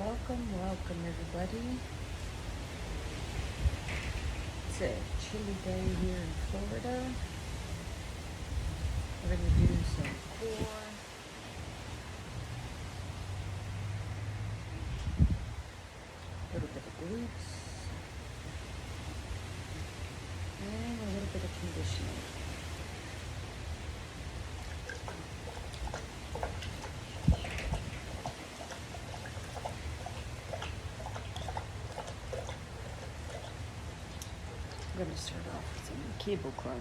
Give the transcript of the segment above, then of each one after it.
Welcome everybody. It's a chilly day here in Florida. We're going to do some core, a little bit of glutes, and a little bit of conditioning. I'm going to start off with some cable crunch.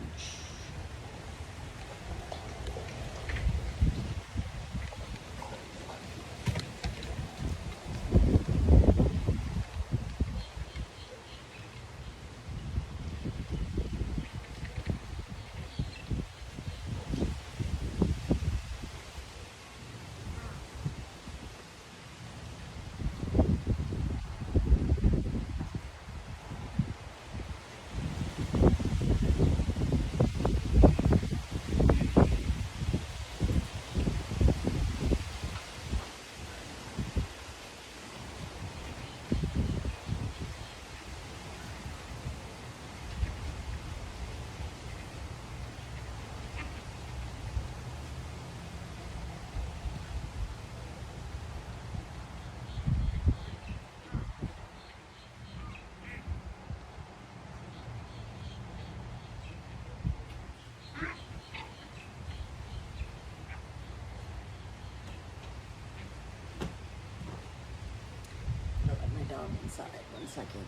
Inside. 1 second.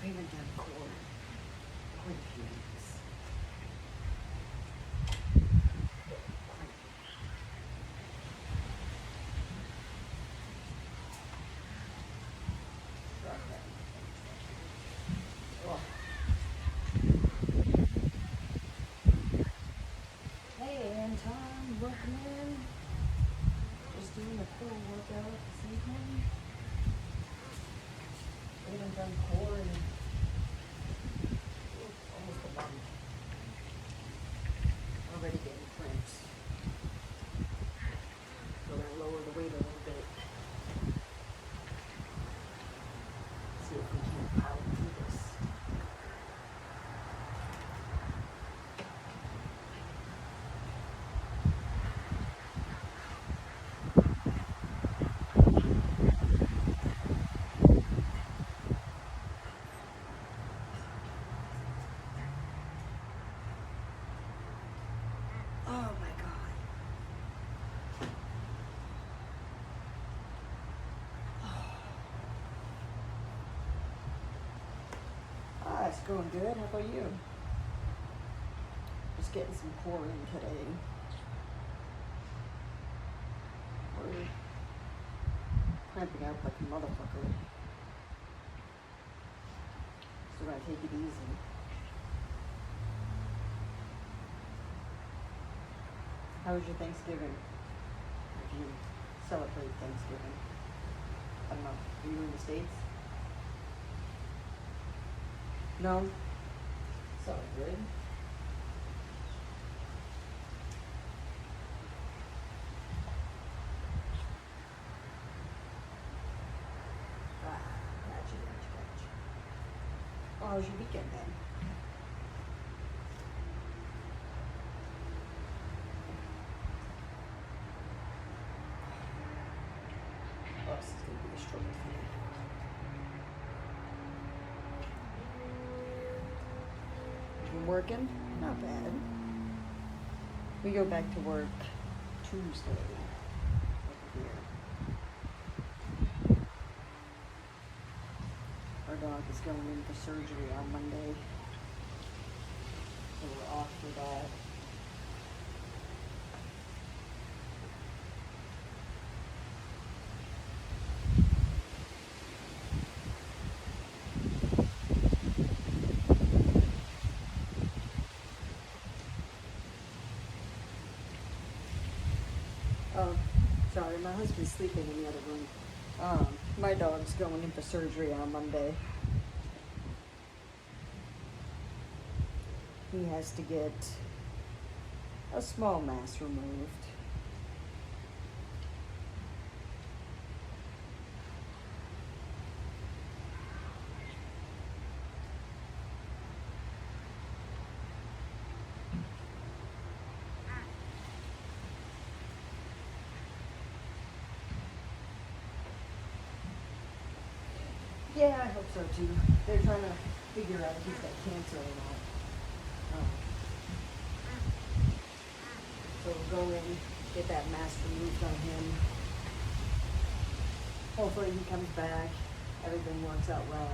I haven't done core quite a few weeks. Hey Anton, welcome in. Just doing a core workout this evening. I haven't done core in almost a month. Already getting cramps. So I'm going to lower the weight a little bit. See if we can power through this. it's going good. How about you? Just getting some core in today. We're cramping up like a motherfucker. So we're gonna take it easy. How was your Thanksgiving? If you celebrate Thanksgiving. I don't know. Are you in the States? No? It's all good. Gotcha. Well, how was your weekend then? Oh, this is going to be a struggle for me. Been working? Not bad. We go back to work Tuesday over here. Our dog is going in for surgery on Monday, so we're off for that. Oh, sorry, my husband's sleeping in the other room. My dog's going in for surgery on Monday. He has to get a small mass removed. Yeah, I hope so too. They're trying to figure out if he's got cancer or not. So we'll go in, get that mass removed on him. Hopefully he comes back, everything works out well.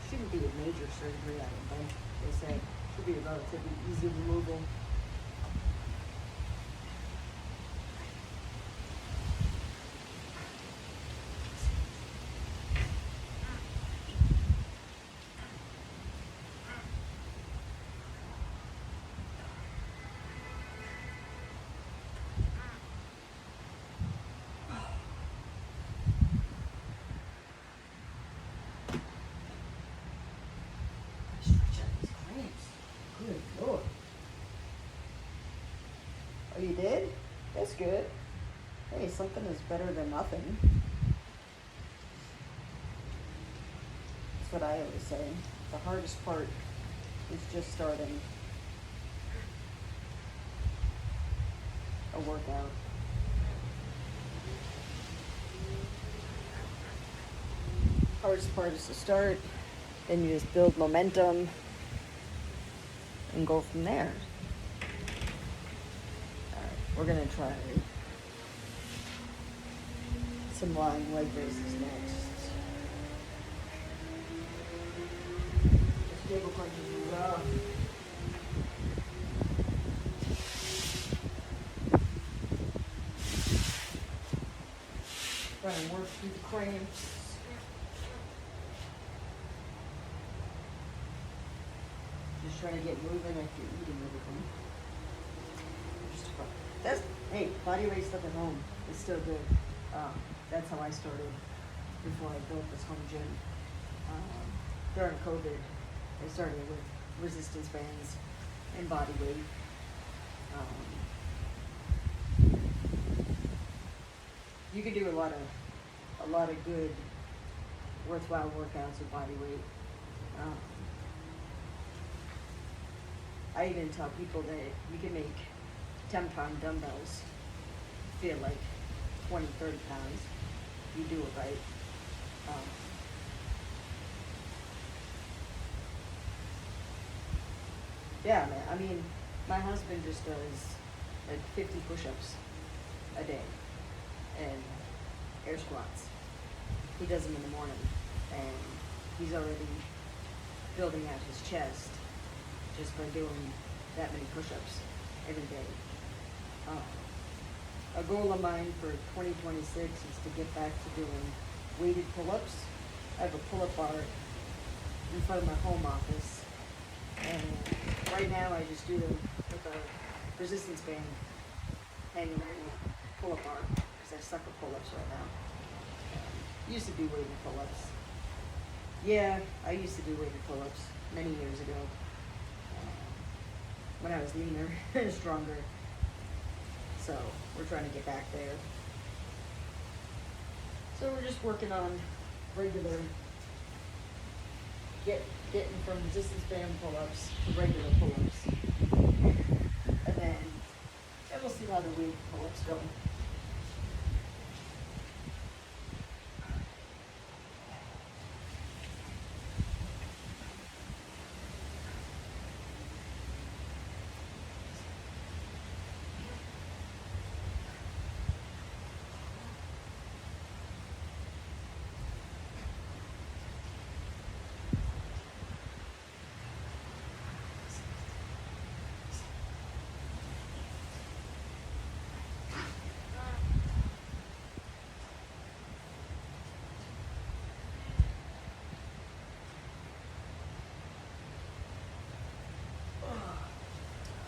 Shouldn't be a major surgery, I don't think. They say should be a relatively easy removal. Good Lord. Oh, you did? That's good. Hey, something is better than nothing. That's what I always say. The hardest part is just starting a workout. Hardest part is to start, then you just build momentum and go from there. Alright, we're gonna try some lying leg raises next. Just table punches is rough. Try and work through the cramps. Just trying to get moving after eating everything. That's, hey, body weight stuff at home is still good. That's how I started before I built this home gym. During COVID, I started with resistance bands and body weight. You can do a lot of good, worthwhile workouts with body weight. I even tell people that you can make 10-pound dumbbells feel like 20, 30 pounds. You do it right. Yeah, man. I mean, my husband just does like 50 push-ups a day and air squats. He does them in the morning, and he's already building out his chest just by doing that many push-ups every day. A goal of mine for 2026 is to get back to doing weighted pull-ups. I have a pull-up bar in front of my home office, and right now I just do them with a resistance band hanging on the pull-up bar because I suck at pull-ups right now. Used to do weighted pull-ups. Yeah, I used to do weighted pull-ups many years ago when I was leaner and stronger. So we're trying to get back there. So we're just working on regular, getting from resistance band pull-ups to regular pull-ups. And then we'll see how the weight pull-ups go.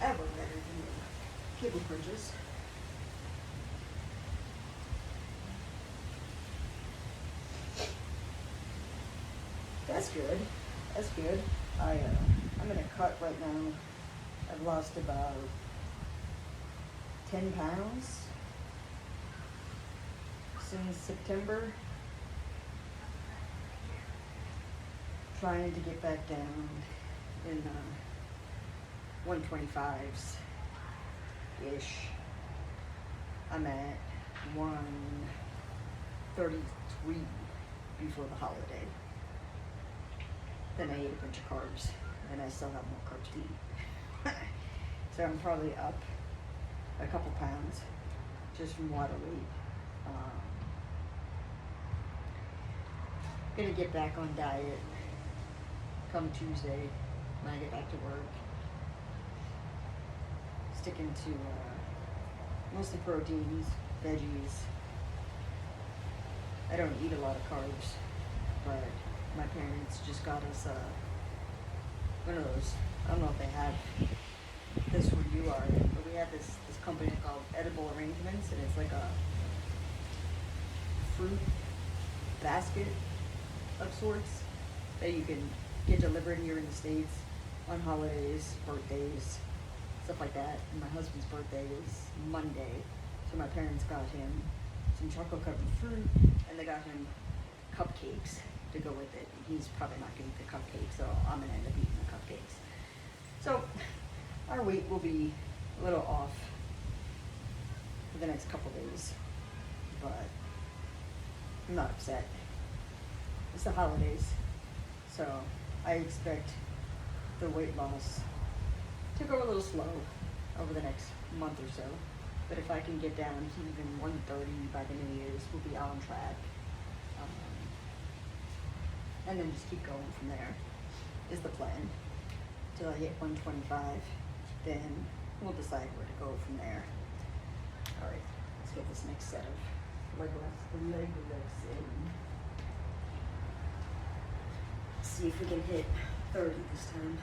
Ever better than the cable crunches. That's good. That's good. I'm in a cut right now. I've lost about 10 pounds since September. Trying to get back down in 125s ish. I'm at 133 before the holiday. Then I ate a bunch of carbs, and I still have more carbs to eat. So I'm probably up a couple pounds just from water weight. Gonna get back on diet come Tuesday when I get back to work. Sticking to mostly proteins, veggies. I don't eat a lot of carbs, but my parents just got us one of those. I don't know if they have this where you are, but we have this company called Edible Arrangements, and it's like a fruit basket of sorts that you can get delivered here in the States on holidays, birthdays, stuff like that. And my husband's birthday is Monday, so my parents got him some chocolate covered fruit, and they got him cupcakes to go with it. He's probably not going to eat the cupcakes, so I'm going to end up eating the cupcakes. So our weight will be a little off for the next couple days, but I'm not upset. It's the holidays, so I expect the weight loss to go a little slow over the next month or so. But if I can get down to even 130 by the New Year's, we'll be on track. And then just keep going from there is the plan. Till I hit 125, then we'll decide where to go from there. All right, let's get this next set of leg lifts in. See if we can hit 30 this time.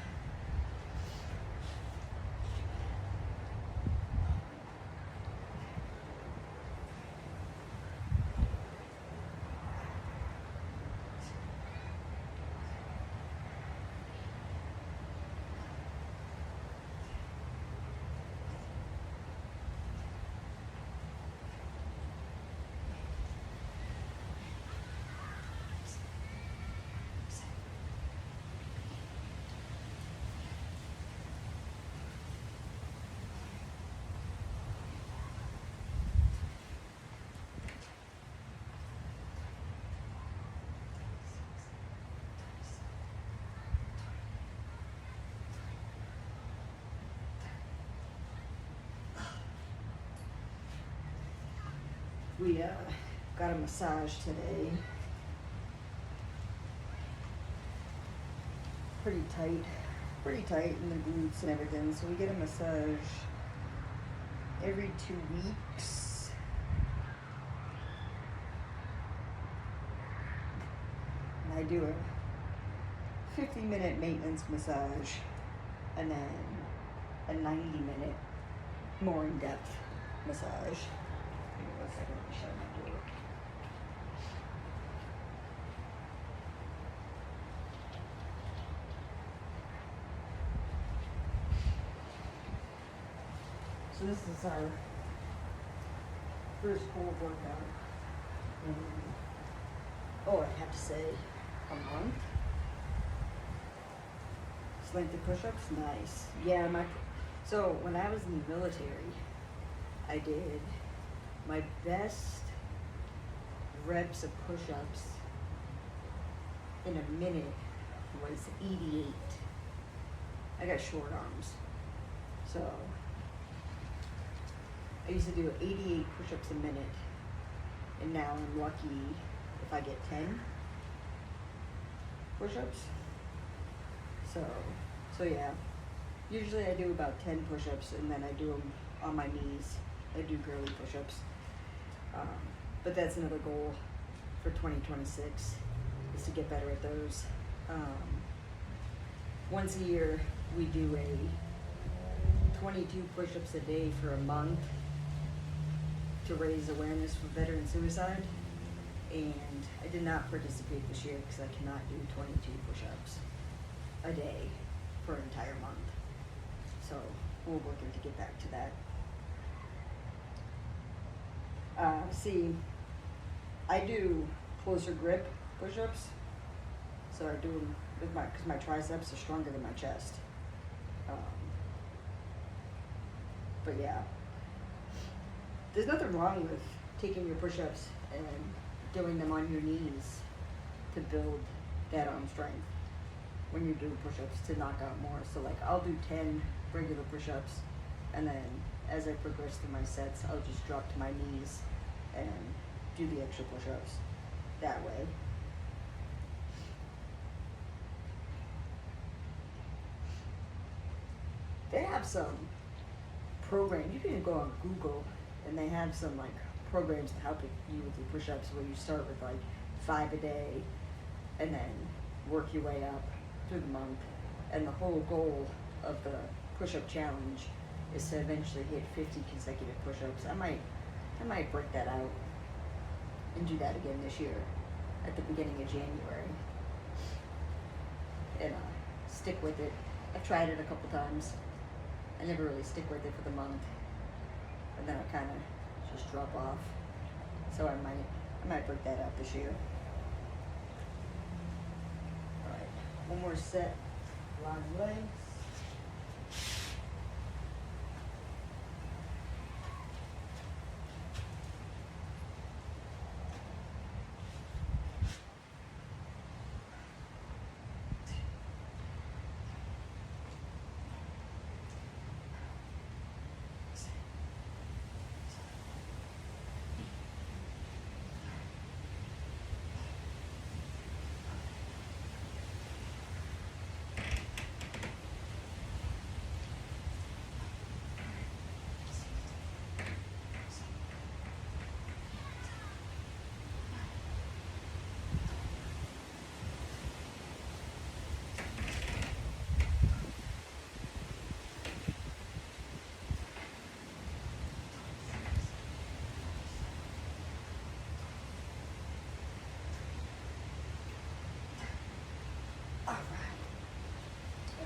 We got a massage today. pretty tight in the glutes and everything. So we get a massage every 2 weeks. And I do a 50-minute maintenance massage and then a 90-minute more in-depth massage. Give me 1 second, let me shut my door. So this is our first whole workout. Oh, I have to say, a month. Slanted push-ups, nice. Yeah, so when I was in the military, I did my best reps of push-ups in a minute was 88. I got short arms, so I used to do 88 push-ups a minute, and now I'm lucky if I get 10 push-ups. So yeah, usually I do about 10 push-ups, and then I do them on my knees. I do girly push-ups, but that's another goal for 2026 is to get better at those. Once a year, we do a 22 push-ups a day for a month to raise awareness for veteran suicide, and I did not participate this year because I cannot do 22 push-ups a day for an entire month. So we're working to get back to that. See, I do closer grip push-ups, so I do them with because my triceps are stronger than my chest. But yeah, there's nothing wrong with taking your push-ups and doing them on your knees to build that arm strength when you're doing push-ups to knock out more. So like I'll do 10 regular push-ups, and then as I progress through my sets, I'll just drop to my knees and do the extra push-ups that way. They have some programs. You can go on Google and they have some like programs to help you with your push-ups where you start with like 5 a day and then work your way up through the month. And the whole goal of the push-up challenge is to eventually hit 50 consecutive push-ups. I might break that out and do that again this year at the beginning of January and stick with it. I've tried it a couple times. I never really stick with it for the month, and then I kind of just drop off. So I might break that out this year. All right, one more set, long legs.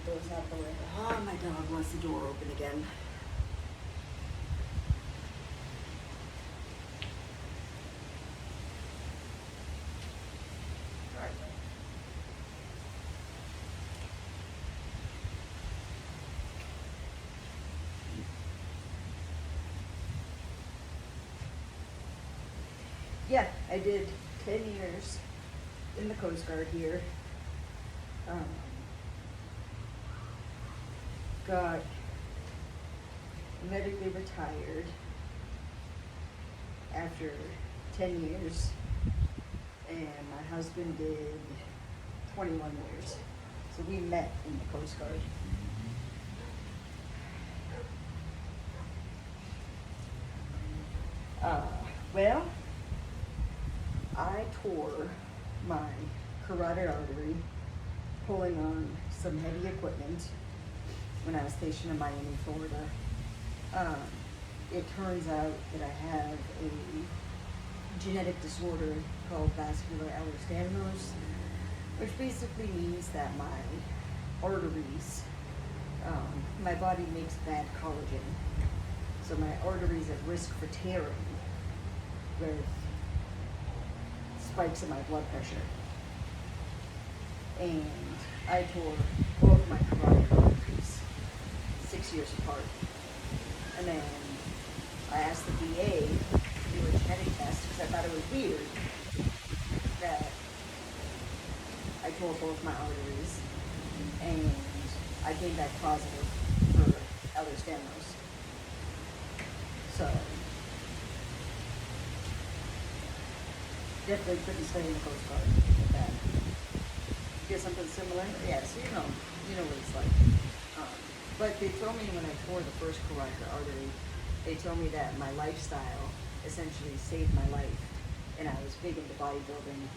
Door's out the way. Oh, my dog wants the door open again. All right. Yeah, I did 10 years in the Coast Guard here. Got medically retired after 10 years, and my husband did 21 years. So So we met in the Coast Guard. Well, I tore my carotid artery pulling on some heavy equipment when I was stationed in Miami, Florida. It turns out that I have a genetic disorder called vascular Ehlers-Danlos, which basically means that my arteries, my body makes bad collagen. So my arteries at risk for tearing with spikes in my blood pressure. And I tore both my carotid arteries 6 years apart. And then I asked the VA to do a genetic test because I thought it was weird that I tore both my arteries, and I came back positive for Ehlers-Danlos. So definitely couldn't stay in the Coast Guard with that. Get something similar? Yeah, so you know what it's like. But they told me when I tore the first carotid artery, they told me that my lifestyle essentially saved my life. And I was big into bodybuilding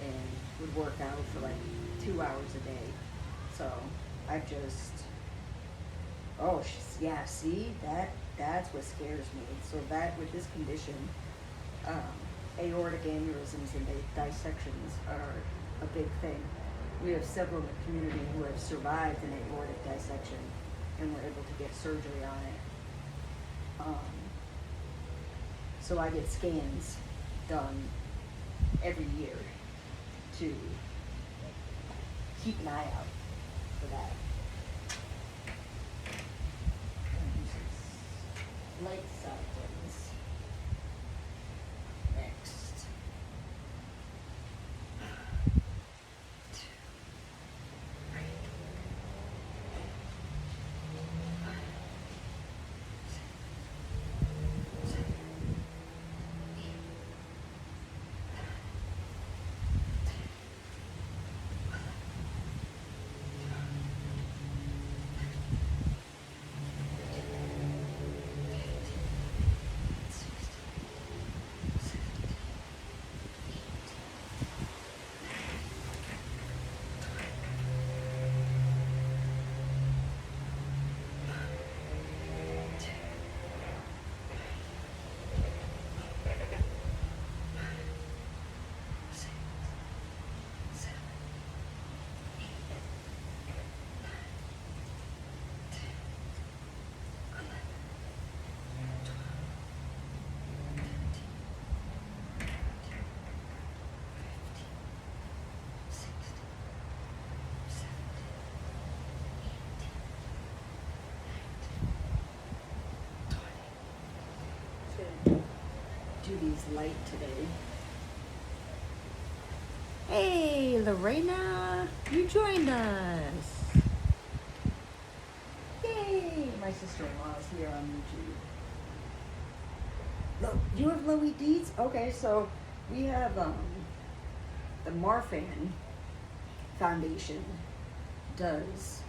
and would work out for like 2 hours a day. So I've just, yeah, see, that's what scares me. So that with this condition, aortic aneurysms and dissections are a big thing. We have several in the community who have survived an aortic dissection and were able to get surgery on it. So I get scans done every year to keep an eye out for that. Light side things. Next. Do these light today. Hey, Lorena, you joined us. Yay! My sister-in-law is here on YouTube. You have Lowy Deeds? Okay, so we have the Marfan Foundation does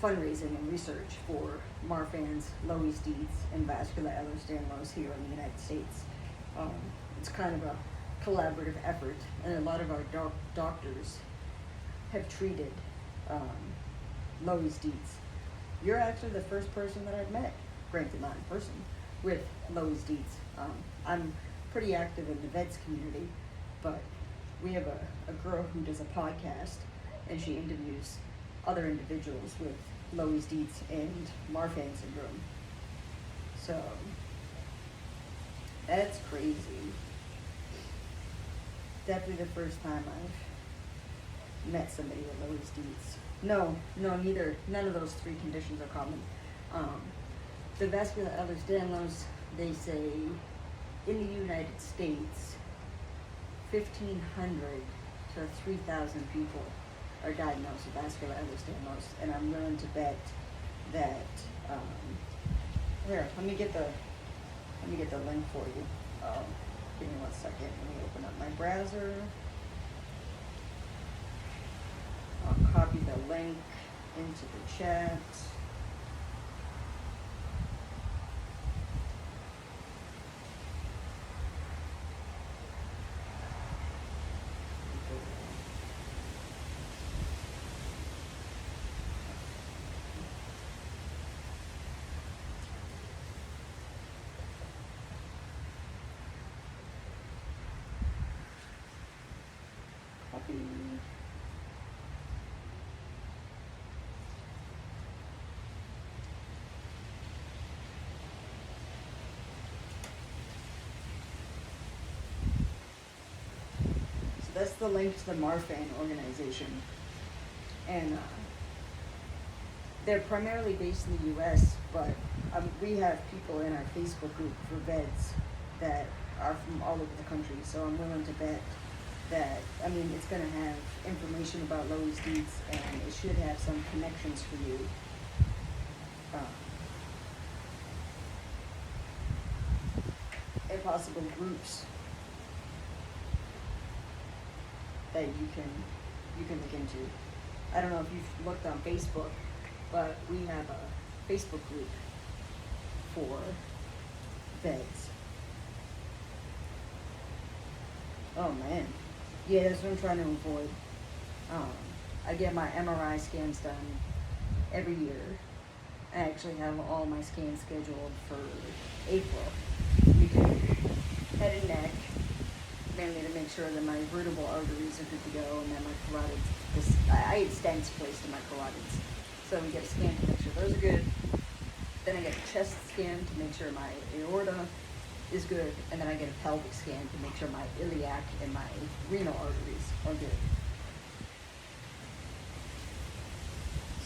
fundraising and research for Marfan's, Lowy's Deeds, and vascular Ehlers-Danlos here in the United States. It's kind of a collaborative effort, and a lot of our doctors have treated Lowy's Deeds. You're actually the first person that I've met, granted not in person, with Lowy's Deeds. I'm pretty active in the vets community, but we have a girl who does a podcast, and she interviews other individuals with Lowy's Deeds and Marfan syndrome. So that's crazy. Definitely the first time I've met somebody with Lowy's Deeds. None of those three conditions are common. The vascular Ehlers-Danlos, they say in the United States, 1,500 to 3,000 people are diagnosed with vascular Ehlers-Danlos, and I'm willing to bet that here, let me get the link for you. Give me 1 second. Let me open up my browser. I'll copy the link into the chat. Copy. So that's the link to the Marfan organization. And they're primarily based in the US, but we have people in our Facebook group for vets that are from all over the country. So I'm willing to bet that, I mean, it's going to have information about Lois Deeds, and it should have some connections for you. And possible groups that you can look into. I don't know if you've looked on Facebook, but we have a Facebook group for vets. Oh man. Yeah, that's what I'm trying to avoid. I get my MRI scans done every year. I actually have all my scans scheduled for April. We do head and neck, mainly to make sure that my vertebral arteries are good to go, and then my carotids. I had stents placed in my carotids, so we get a scan to make sure those are good. Then I get a chest scan to make sure my aorta is good, and then I get a pelvic scan to make sure my iliac and my renal arteries are good.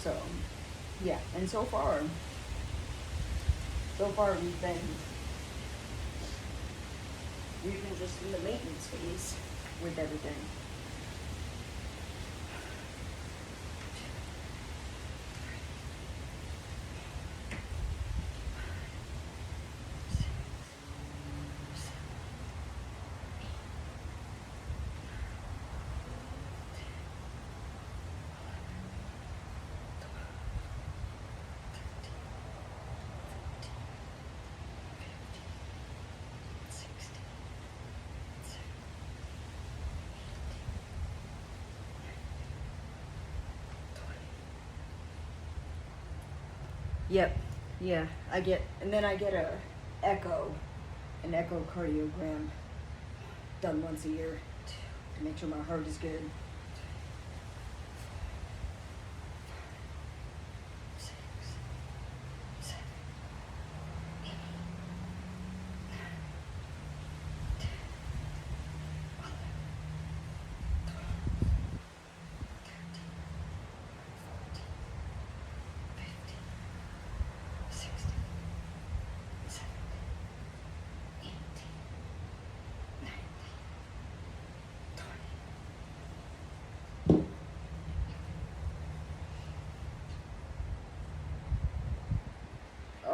So, yeah, and so far we've been just in the maintenance phase with everything. Yep, yeah, and then I get an echocardiogram done once a year to make sure my heart is good.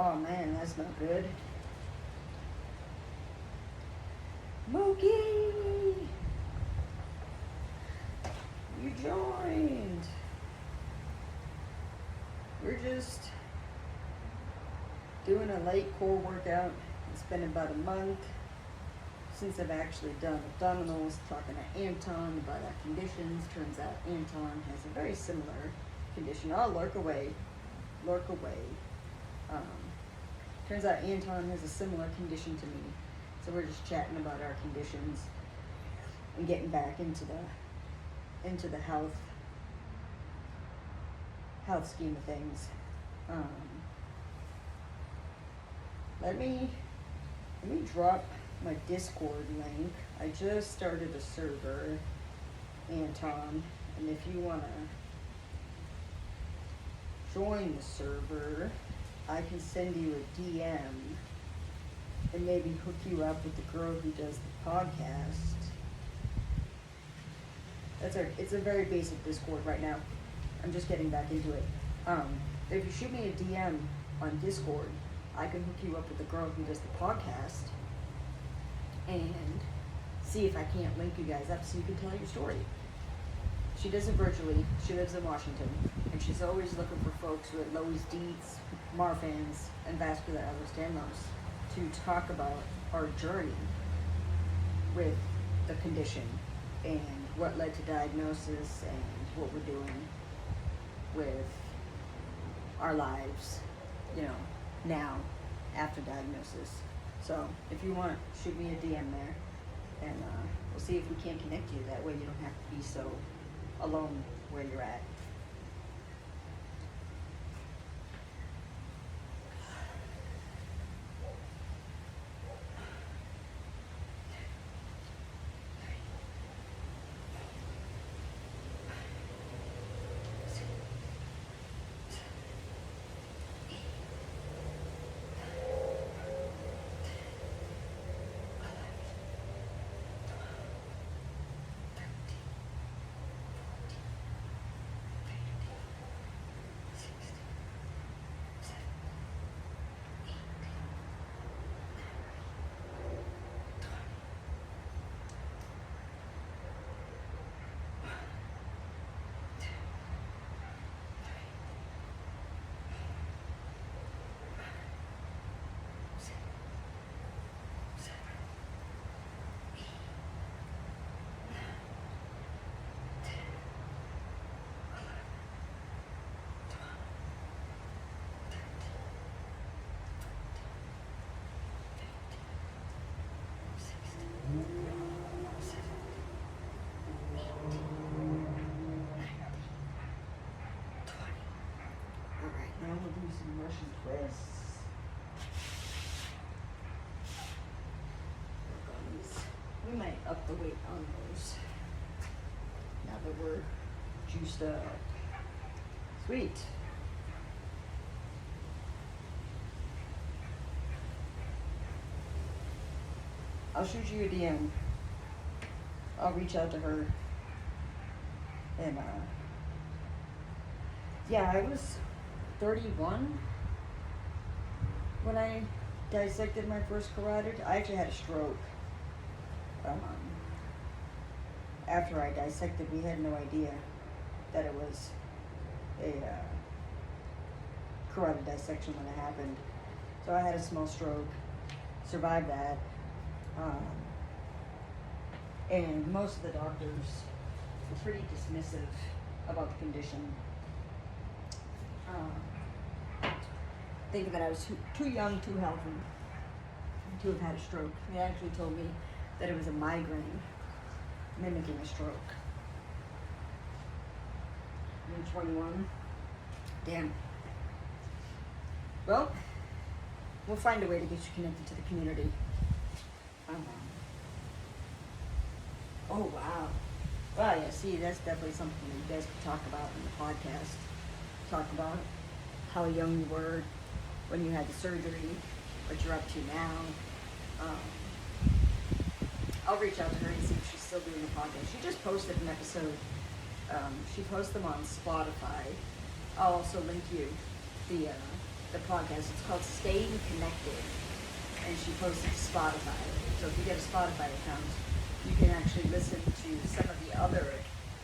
Oh man, that's not good. Mookie! You joined! We're just doing a light core workout. It's been about a month since I've actually done abdominals, talking to Anton about our conditions. Turns out Anton has a very similar condition. I'll lurk away. Turns out Anton has a similar condition to me. So we're just chatting about our conditions and getting back into the health scheme of things. Let me drop my Discord link. I just started a server, Anton, and if you wanna join the server, I can send you a DM and maybe hook you up with the girl who does the podcast. It's a very basic Discord right now. I'm just getting back into it. If you shoot me a DM on Discord, I can hook you up with the girl who does the podcast and see if I can't link you guys up so you can tell your story. she does it virtually. She lives in Washington, and she's always looking for folks with Loeys-Dietz, Marfan's, and vascular Ehlers-Danlos to talk about our journey with the condition and what led to diagnosis and what we're doing with our lives, you know, now after diagnosis. So if you want, shoot me a DM there, and we'll see if we can connect you. That way you don't have to be so alone where you're at. Now we'll do some Russian twists. Work on these. We might up the weight on those. Now that we're juiced up. Sweet. I'll shoot you a DM. I'll reach out to her. And yeah, I was 31 when I dissected my first carotid. I actually had a stroke. After I dissected, we had no idea that it was a carotid dissection when it happened. So I had a small stroke, survived that, and most of the doctors were pretty dismissive about the condition. Thinking that I was too young, too healthy to have had a stroke. They actually told me that it was a migraine mimicking a stroke. I'm 21. Damn. Well, we'll find a way to get you connected to the community. Oh, wow. Well, yeah, see, that's definitely something that you guys could talk about in the podcast. Talk about how young you were when you had the surgery, what you're up to now. I'll reach out to her and see if she's still doing the podcast. She just posted an episode. She posts them on Spotify. I'll also link you the podcast. It's called Staying Connected, and she posts it to Spotify. So if you get a Spotify account, you can actually listen to some of the other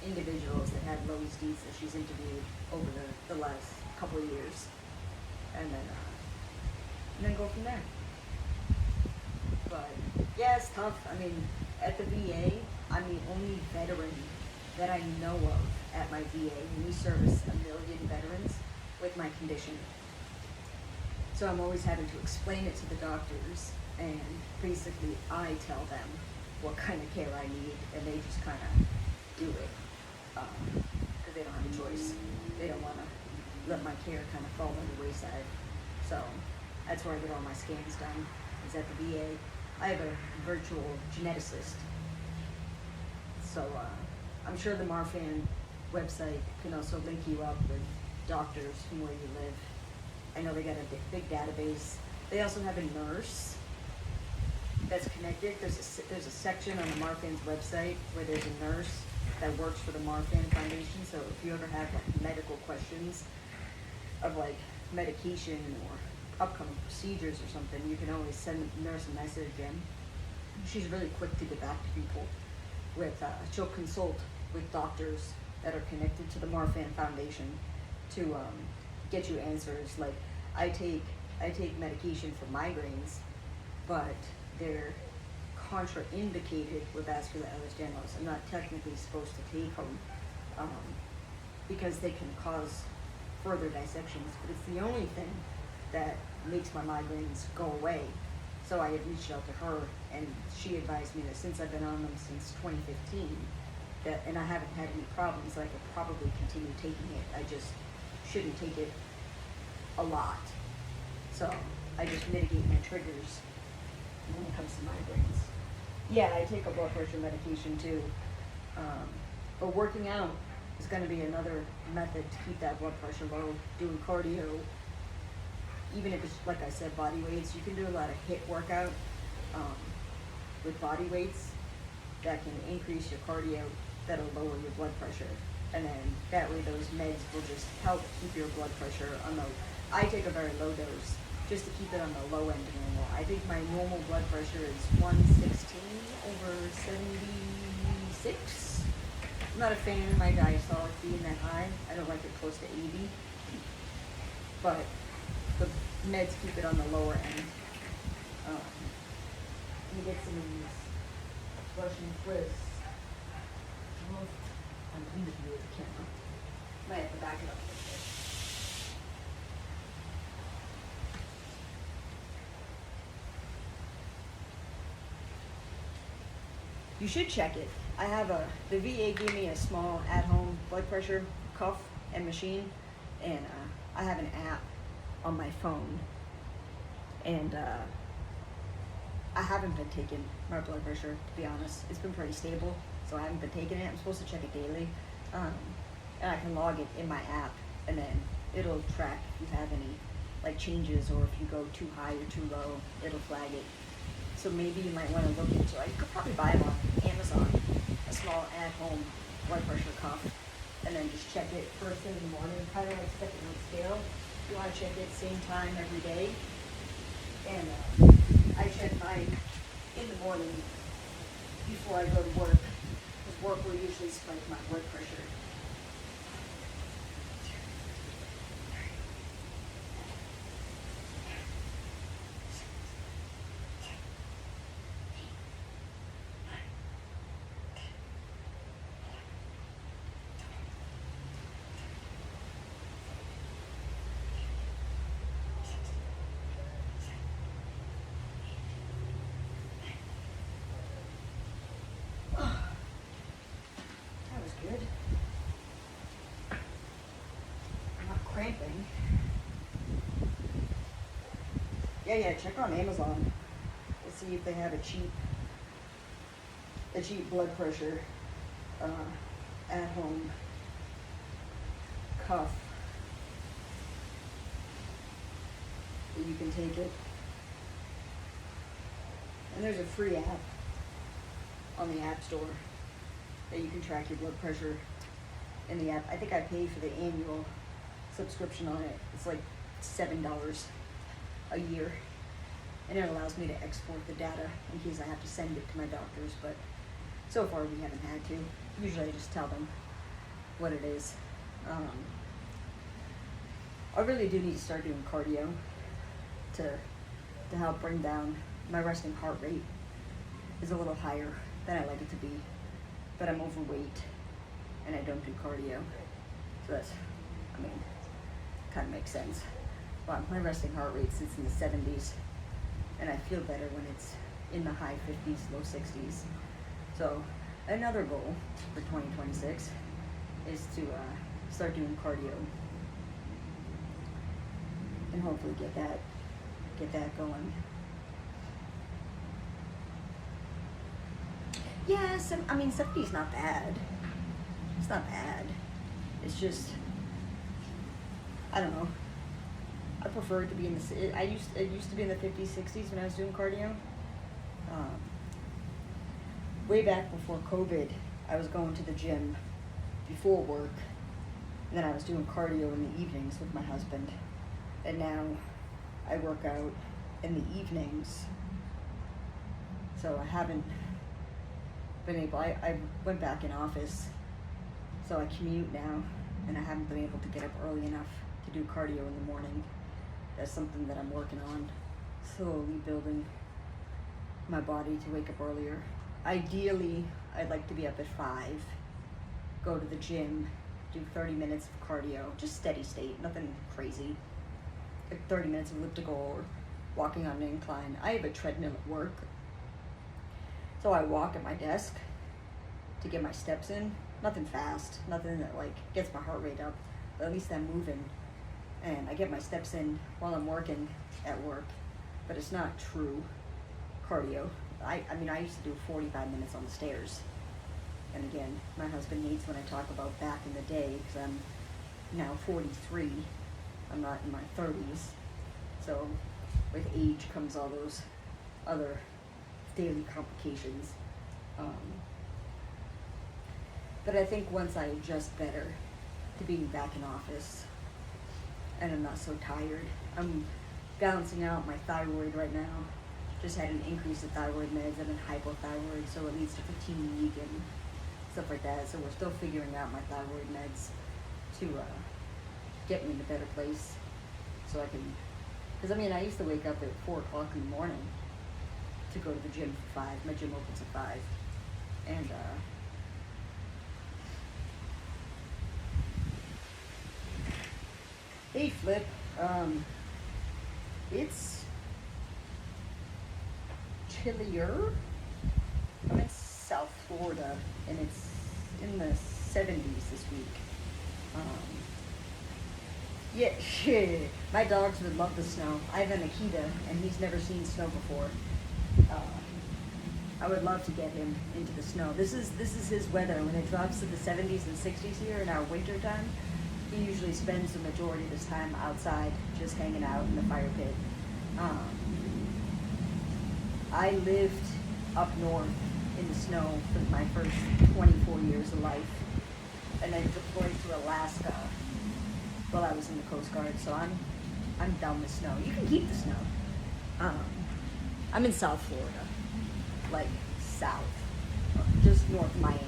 individuals that had Loeys-Dietz that she's interviewed over the last couple of years, and then go from there. But yeah, it's tough. I mean, at the VA, I'm the only veteran that I know of at my VA. We service 1 million veterans with my condition. So I'm always having to explain it to the doctors, and basically I tell them what kind of care I need, and they just kind of do it because they don't have a choice. They don't want to let my care kind of fall on the wayside. So that's where I get all my scans done, is at the VA. I have a virtual geneticist. So I'm sure the Marfan website can also link you up with doctors from where you live. I know they got a big database. They also have a nurse that's connected. There's a section on the Marfan's website where there's a nurse that works for the Marfan Foundation. So if you ever have like medical questions of like medication or upcoming procedures or something, you can always send the nurse a message, and she's really quick to get back to people with, she'll consult with doctors that are connected to the Marfan Foundation to get you answers. Like I take medication for migraines, but they're contraindicated with vascular Ehlers-Danlos. I'm not technically supposed to take them because they can cause further dissections, but it's the only thing that makes my migraines go away. So I had reached out to her, and she advised me that since I've been on them since 2015, and I haven't had any problems, I could probably continue taking it. I just shouldn't take it a lot. So I just mitigate my triggers when it comes to migraines. Yeah, I take a blood pressure medication too. But working out is going to be another method to keep that blood pressure low. Doing cardio, even if it's, like I said, body weights, you can do a lot of HIIT workout with body weights that can increase your cardio, that'll lower your blood pressure. And then that way those meds will just help keep your blood pressure on the, I take a very low dose just to keep it on the low end of normal. I think my normal blood pressure is 116 over 76. I'm not a fan of my diastolic being that high. I don't like it close to 80. But the meds keep it on the lower end. Let me get some of these Russian twists. I'm in the view of the camera. Might have to back it up a little bit. You should check it. I have the VA gave me a small at-home blood pressure cuff and machine, and I have an app on my phone, and I haven't been taking my blood pressure, to be honest. It's been pretty stable, so I haven't been taking it. I'm supposed to check it daily, and I can log it in my app, and then it'll track if you have any like changes, or if you go too high or too low, it'll flag it. So maybe you might want to look into it. You could probably buy them on Amazon, a small at-home blood pressure cuff, and then just check it first thing in the morning, kind of like second on scale. You want to check it same time every day. And I check mine in the morning before I go to work, because work will usually spike my blood pressure. Good. I'm not cramping. Yeah, check on Amazon. Let's see if they have a cheap blood pressure at home cuff that you can take it. And there's a free app on the App Store that you can track your blood pressure in the app. I think I pay for the annual subscription on it. It's like $7 a year, and it allows me to export the data in case I have to send it to my doctors, but so far we haven't had to. Usually I just tell them what it is. I really do need to start doing cardio to help bring down my resting heart rate. Is a little higher than I like it to be, but I'm overweight and I don't do cardio. So that's, I mean, kind of makes sense. But my resting heart rate sits in the 70s, and I feel better when it's in the high 50s, low 60s. So another goal for 2026 is to start doing cardio and hopefully get that going. Yeah, I mean, 70's not bad. It's not bad. It's just, I don't know. I prefer it to be in the, it used to be in the 50s, 60s when I was doing cardio. Way back before COVID, I was going to the gym before work, and then I was doing cardio in the evenings with my husband. And now I work out in the evenings. So I haven't been able, I went back in office So I commute now, and I haven't been able to get up early enough to do cardio in the morning. That's something that I'm working on, slowly building my body to wake up earlier. Ideally, I'd like to be up at 5, go to the gym, do 30 minutes of cardio, just steady state, nothing crazy. Like 30 minutes of elliptical or walking on an incline. I have a treadmill at work, so I walk at my desk to get my steps in. Nothing fast, nothing that like gets my heart rate up, but at least I'm moving. And I get my steps in while I'm working at work, but it's not true cardio. I mean, I used to do 45 minutes on the stairs. And again, my husband hates when I talk about back in the day, because I'm now 43. I'm not in my 30s. So with age comes all those other daily complications. But I think once I adjust better to being back in office, and I'm not so tired. I'm balancing out my thyroid right now. Just had an increase of thyroid meds and a hypothyroid, so it leads to fatigue and stuff like that. So we're still figuring out my thyroid meds to get me in a better place, so I can. Because I mean, I used to wake up at 4 o'clock in the morning to go to the gym for 5. My gym opens at 5, and hey, Flip. It's chillier. I'm in South Florida, and it's in the 70s this week. Yeah, shit. My dogs would love the snow. I have an Akita, and he's never seen snow before. I would love to get him into the snow. This is his weather. When it drops to the 70s and 60s here in our winter time, he usually spends the majority of his time outside, just hanging out in the fire pit. I lived up north in the snow for my first 24 years of life, and I deployed to Alaska while I was in the Coast Guard. So I'm done with snow. You can keep the snow. I'm in South Florida, like south, just north of Miami.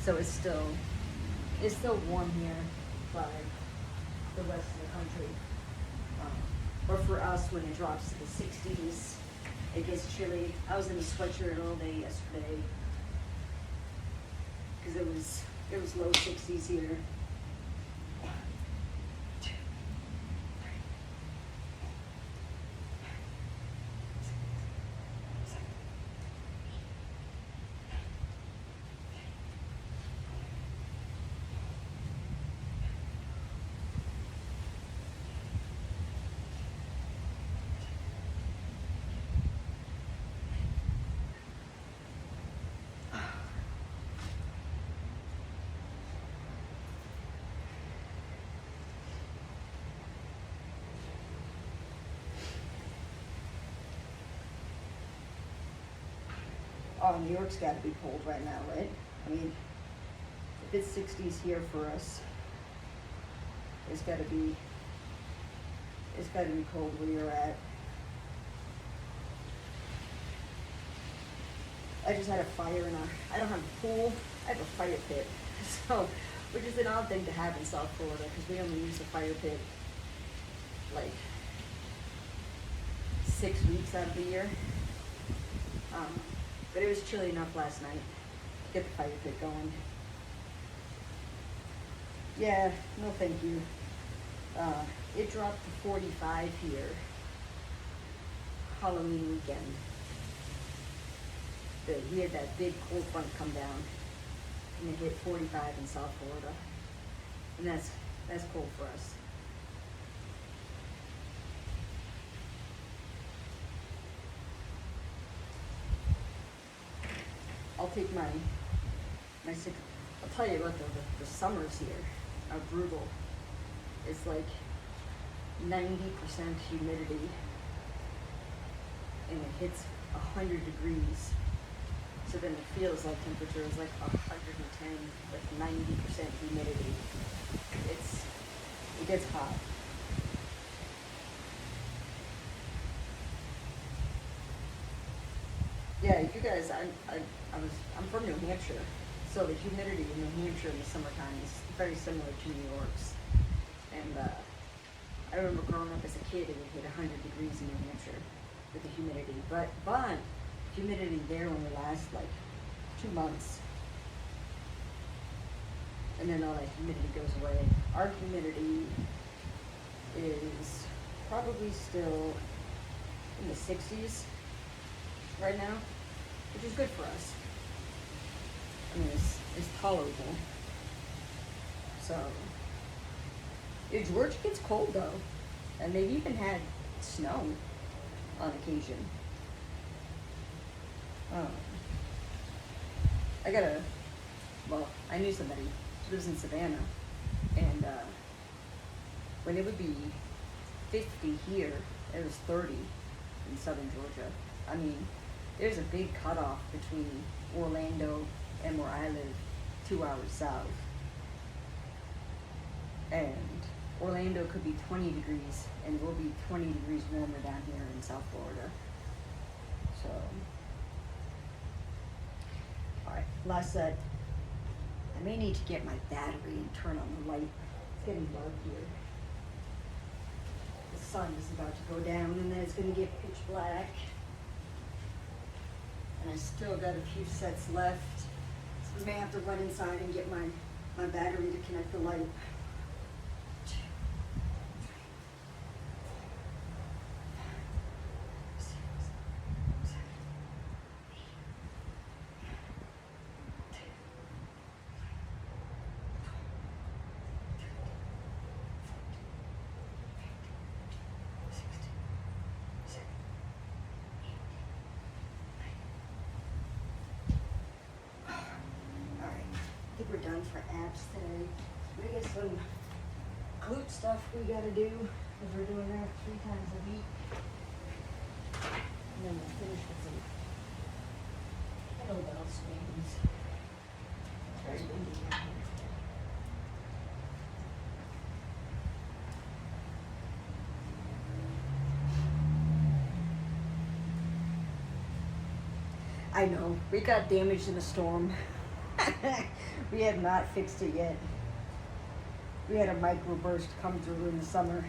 So it's still warm here by the rest of the country. Or for us, when it drops to the 60s, it gets chilly. I was in a sweatshirt all day yesterday because it was low 60s here. Oh, New York's got to be cold right now, right? I mean, if it's 60s here for us, it's got to be cold where you're at. I just had a fire I don't have a pool, I have a fire pit. So, which is an odd thing to have in South Florida, because we only use the fire pit like 6 weeks out of the year. But it was chilly enough last night to get the fire pit going. Yeah, no thank you. It dropped to 45 here Halloween weekend. We had that big cold front come down, and it hit 45 in South Florida. And that's cold for us. I'll take my sick. I'll tell you what though, the summers here are brutal. It's like 90% humidity, and it hits 100 degrees. So then it feels like temperature is like 110, like 90% humidity. It gets hot. Yeah, you you guys, I'm from New Hampshire, so the humidity in New Hampshire in the summertime is very similar to New York's. And I remember growing up as a kid, it would hit 100 degrees in New Hampshire with the humidity. But humidity there only lasts like 2 months. And then all that humidity goes away. Our humidity is probably still in the 60s right now, which is good for us. I mean, it's tolerable. So, yeah, Georgia gets cold though, and they've even had snow on occasion. I knew somebody who lives in Savannah, and when it would be 50 here, it was 30 in southern Georgia. I mean, there's a big cutoff between Orlando and where I live, 2 hours south. And Orlando could be 20 degrees, and we'll be 20 degrees warmer down here in South Florida. So, alright, last set. I may need to get my battery and turn on the light. It's getting dark here. The sun is about to go down, and then it's going to get pitch black. And I still got a few sets left. So I may have to run inside and get my battery to connect the light. We're done for abs today. We got some glute stuff we gotta do because we're doing that 3 times a week. And then we'll finish with some kettlebell swings. It's very windy out here today. I know, we got damaged in a storm. We have not fixed it yet. We had a microburst come through in the summer.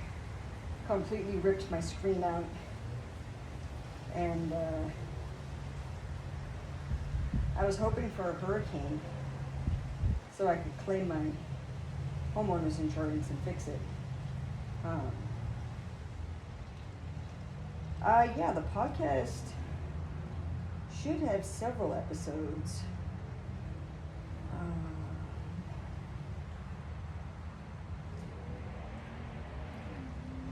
Completely ripped my screen out. And I was hoping for a hurricane so I could claim my homeowner's insurance and fix it. Yeah, the podcast should have several episodes.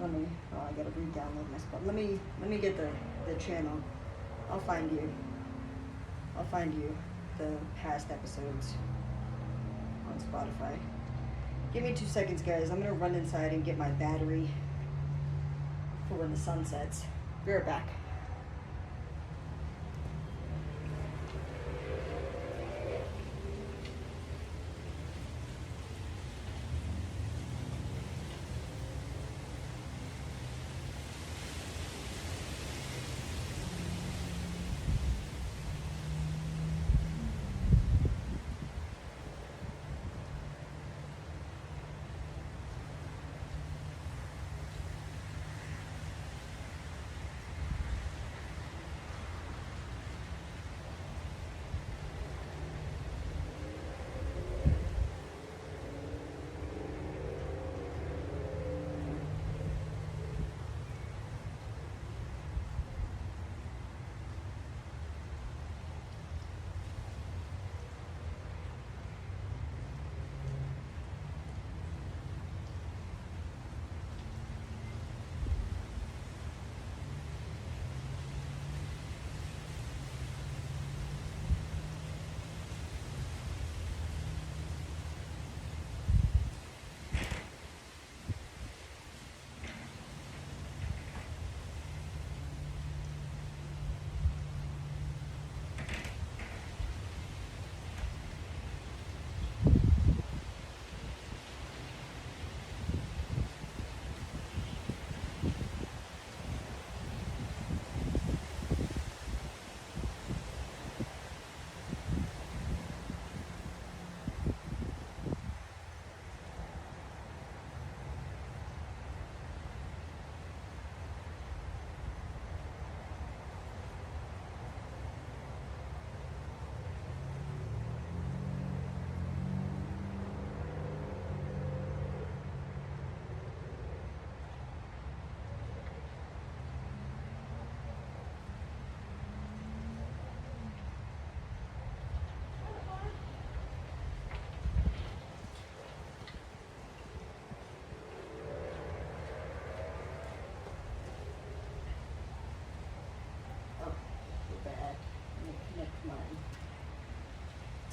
I gotta re-download my spot. Let me get the channel. I'll find you the past episodes on Spotify. Give me 2 seconds, guys. I'm gonna run inside and get my battery for when the sun sets. Be right back.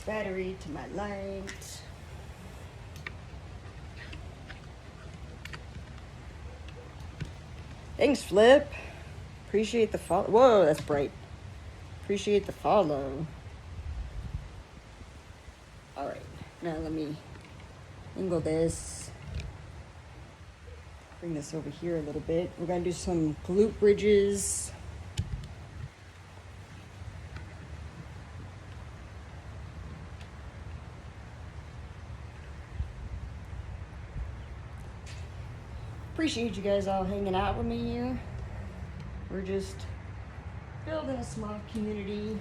battery to my light. Thanks, Flip. Appreciate the follow. Whoa, that's bright. Appreciate the follow. All right, now let me angle this. Bring this over here a little bit. We're gonna do some glute bridges. Appreciate you guys all hanging out with me here. We're just building a small community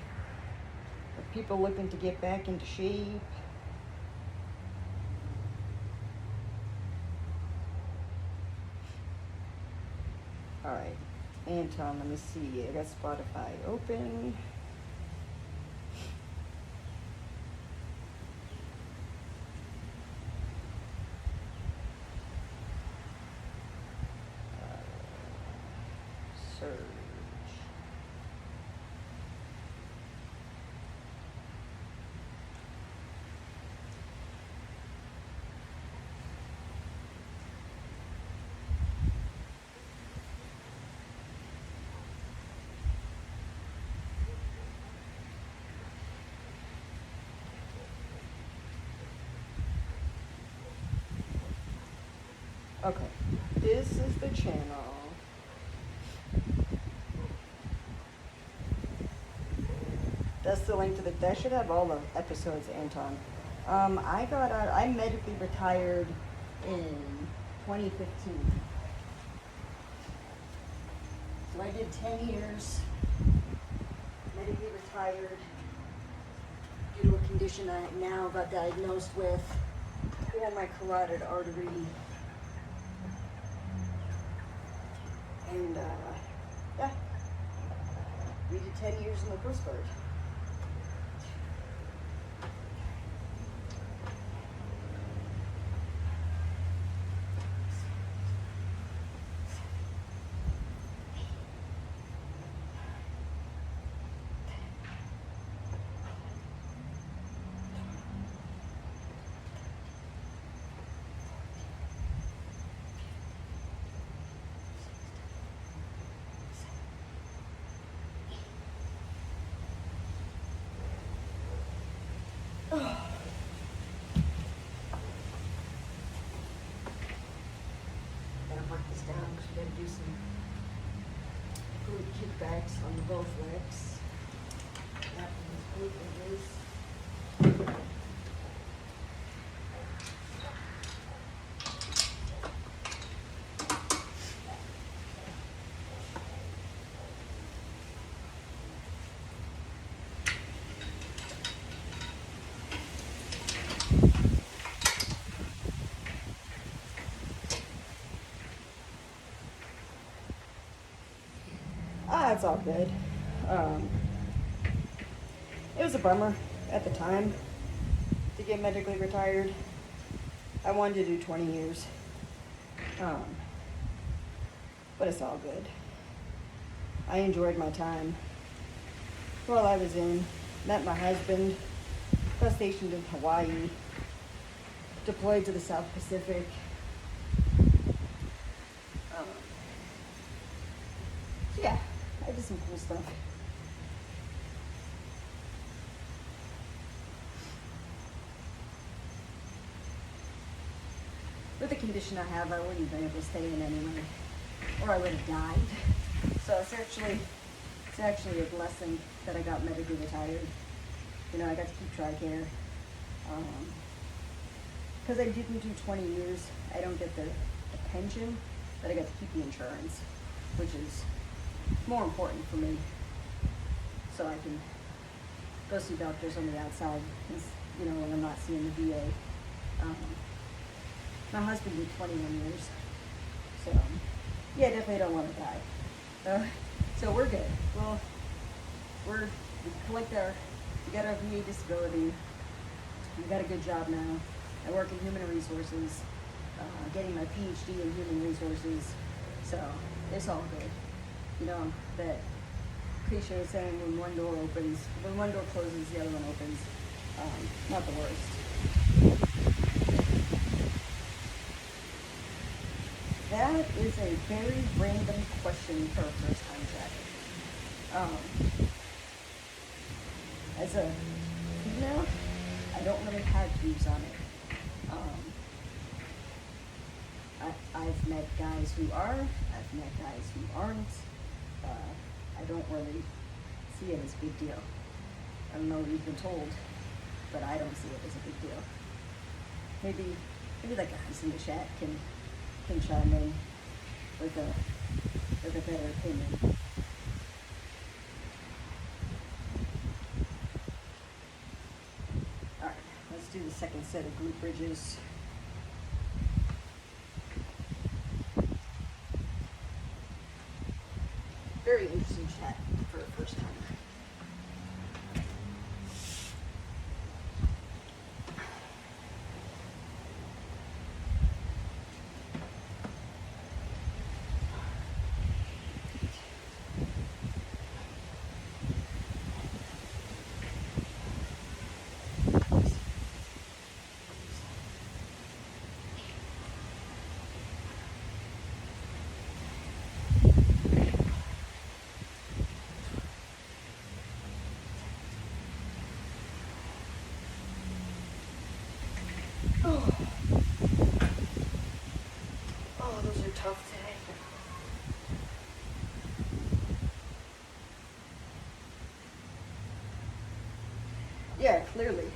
of people looking to get back into shape. All right, Anton, let me see. I got Spotify open. Surge. Okay, this is the channel. That's the link to the, that should have all the episodes, Anton. I medically retired in 2015. So I did 10 years, medically retired due to a condition I now got diagnosed with for my carotid artery. And yeah, we did 10 years in the Coast Guard. Down because we got to do some glute kickbacks on both legs. After these glute bridges. It's all good. It was a bummer at the time to get medically retired. I wanted to do 20 years. But it's all good. I enjoyed my time while I was in. Met my husband, got stationed in Hawaii, deployed to the South Pacific. Yeah. I did some cool stuff. With the condition I have, I wouldn't have been able to stay in anyway, or I would have died. So it's actually a blessing that I got medically retired. You know, I got to keep TRICARE. Because I didn't do 20 years, I don't get the pension, but I got to keep the insurance, which is more important for me, so I can go see doctors on the outside, you know, when I'm not seeing the VA. My husband did 21 years, so yeah, definitely don't want to die. So we're good. Well, we got our VA disability. We got a good job now. I work in human resources, getting my PhD in human resources, so it's all good. You know, that cliche saying when one door closes, the other one opens. Not the worst. That is a very random question for a first time chat. As a female, I don't really have views on it. I've met guys who are, I've met guys who aren't. I don't really see it as a big deal. I don't know what you've been told, but I don't see it as a big deal. Maybe the guys in the chat can chime in with a better opinion. All right, let's do the second set of glute bridges. Very interesting chat for a first time. Oh, those are tough today. Yeah, clearly.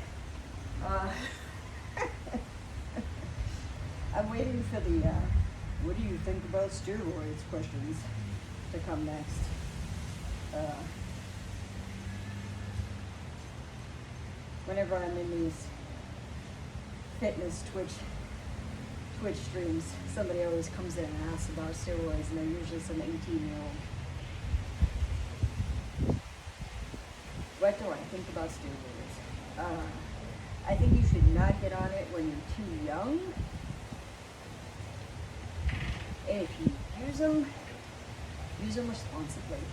I'm waiting for the what do you think about steroids questions to come next. Whenever I'm in these fitness Twitch streams, somebody always comes in and asks about steroids, and they're usually some 18-year-old. What do I think about steroids? I think you should not get on it when you're too young. And if you use them responsibly.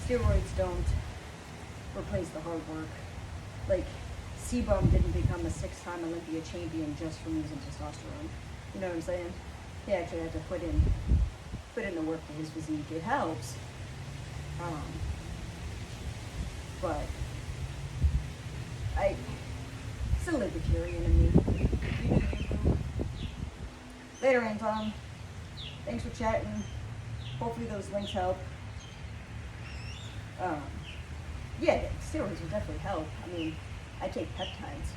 Steroids don't replace the hard work. Like, Sebum didn't become a 6-time Olympia champion just from using testosterone. You know what I'm saying? He actually had to put in the work for his physique. It helps. But it's a libertarian in me. Later, Anton. Thanks for chatting. Hopefully those links help. Yeah, steroids will definitely help. I mean, I take peptides.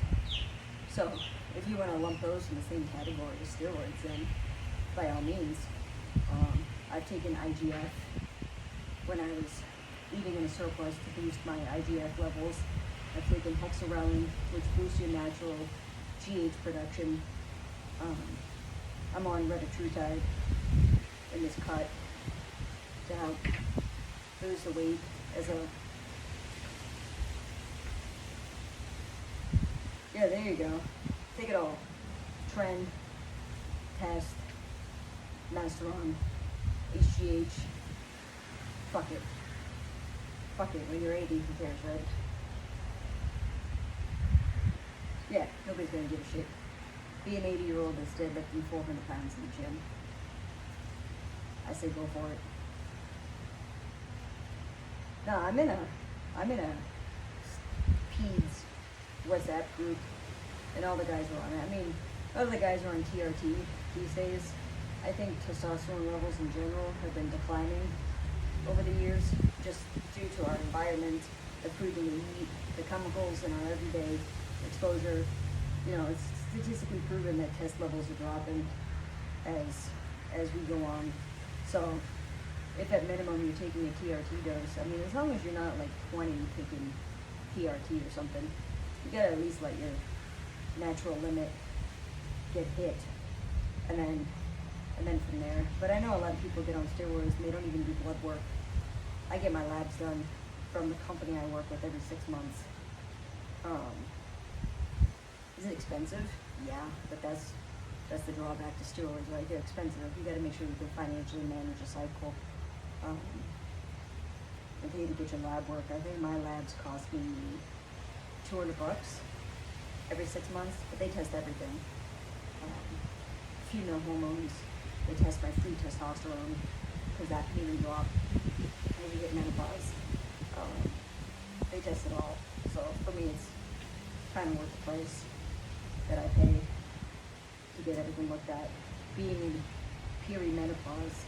So if you want to lump those in the same category as steroids, then by all means. I've taken IGF when I was eating in a surplus to boost my IGF levels. I've taken hexarelin, which boosts your natural GH production. I'm on retatrutide in this cut to help lose the weight as a... Yeah, there you go. Take it all. Trend, test, Masteron, HGH. Fuck it. Fuck it. When you're 80, who cares, right? Yeah, nobody's gonna give a shit. Be an 80-year-old that's deadlifting 400 pounds in the gym. I say go for it. No, I'm in a peds WhatsApp group, and all the guys are on it. I mean, all the guys are on TRT these days. I think testosterone levels in general have been declining over the years, just due to our environment, the food that we eat, the chemicals in our everyday exposure. You know, it's statistically proven that test levels are dropping as we go on. So, if at minimum you're taking a TRT dose, I mean, as long as you're not like 20 taking TRT or something, you gotta at least let your natural limit get hit, and then from there. But I know a lot of people get on steroids and they don't even do blood work. I get my labs done from the company I work with every 6 months. Is it expensive? Yeah, but that's the drawback to steroids, right? They're expensive. You got to make sure you can financially manage a cycle. I pay to get your lab work. I think my labs cost me $200 every 6 months, but they test everything. Female hormones, they test my free testosterone, because that can even drop when you hit menopause. They test it all. So for me, it's kind of worth the price that I pay to get everything looked at. Being in perimenopause,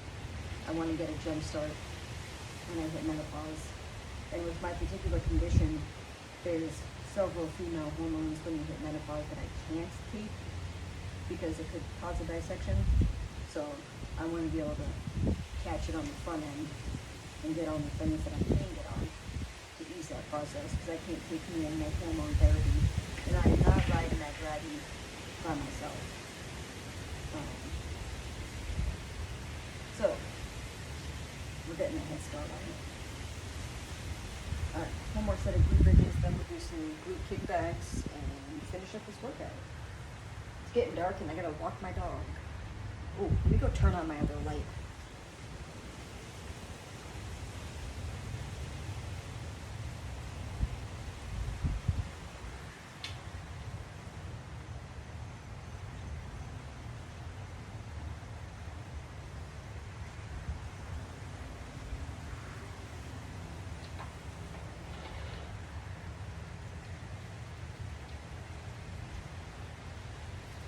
I want to get a jump start when I hit menopause. And with my particular condition, there's several female hormones when you hit menopause that I can't take because it could cause a dissection. So I want to be able to catch it on the front end and get on the things that I can get on to ease that process, because I can't take me and make hormone therapy, and I am not riding that dragon by myself. So we're getting a head start on it. Alright, one more set of glute bridges, then we'll do some glute kickbacks and finish up this workout. It's getting dark and I gotta walk my dog. Oh, let me go turn on my other light.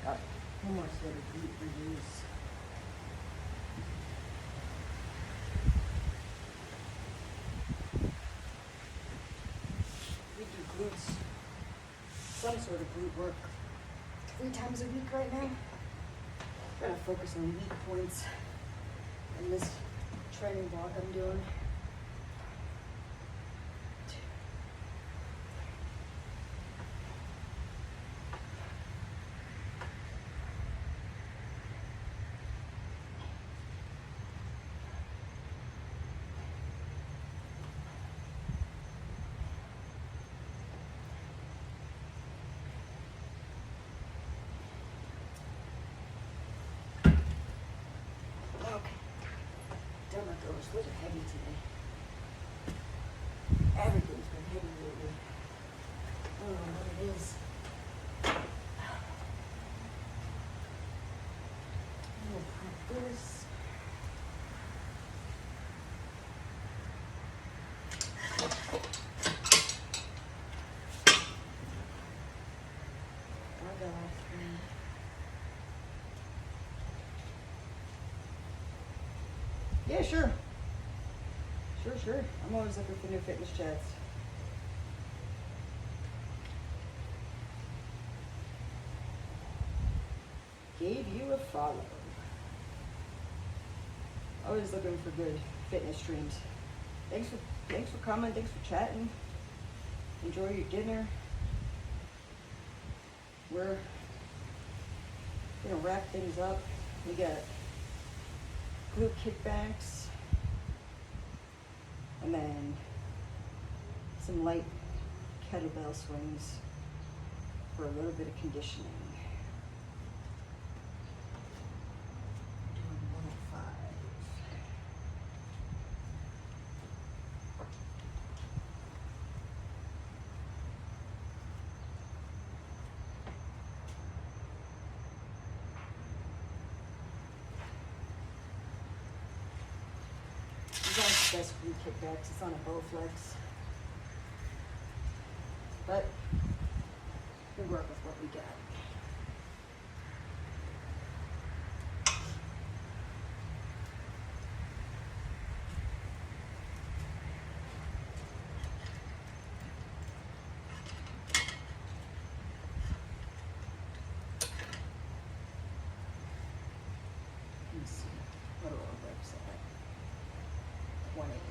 Got it. One more set of glute bridges. We do glutes, some sort of glute work 3 times a week right now. We're gonna focus on weak points in this training block I'm doing. Okay, done with those. Those are heavy today. Everything's been heavy lately. I don't know what it is. I'm gonna put this. I got Yeah, sure. Sure. I'm always looking for new fitness chats. Gave you a follow. Always looking for good fitness streams. Thanks for coming. Thanks for chatting. Enjoy your dinner. We're gonna wrap things up. We got glute kickbacks, and then some light kettlebell swings for a little bit of conditioning. Doing 105. These aren't the best glute kickbacks. It's on a Bowflex. But we work with what we got. Let's see. What are our reps at? 180.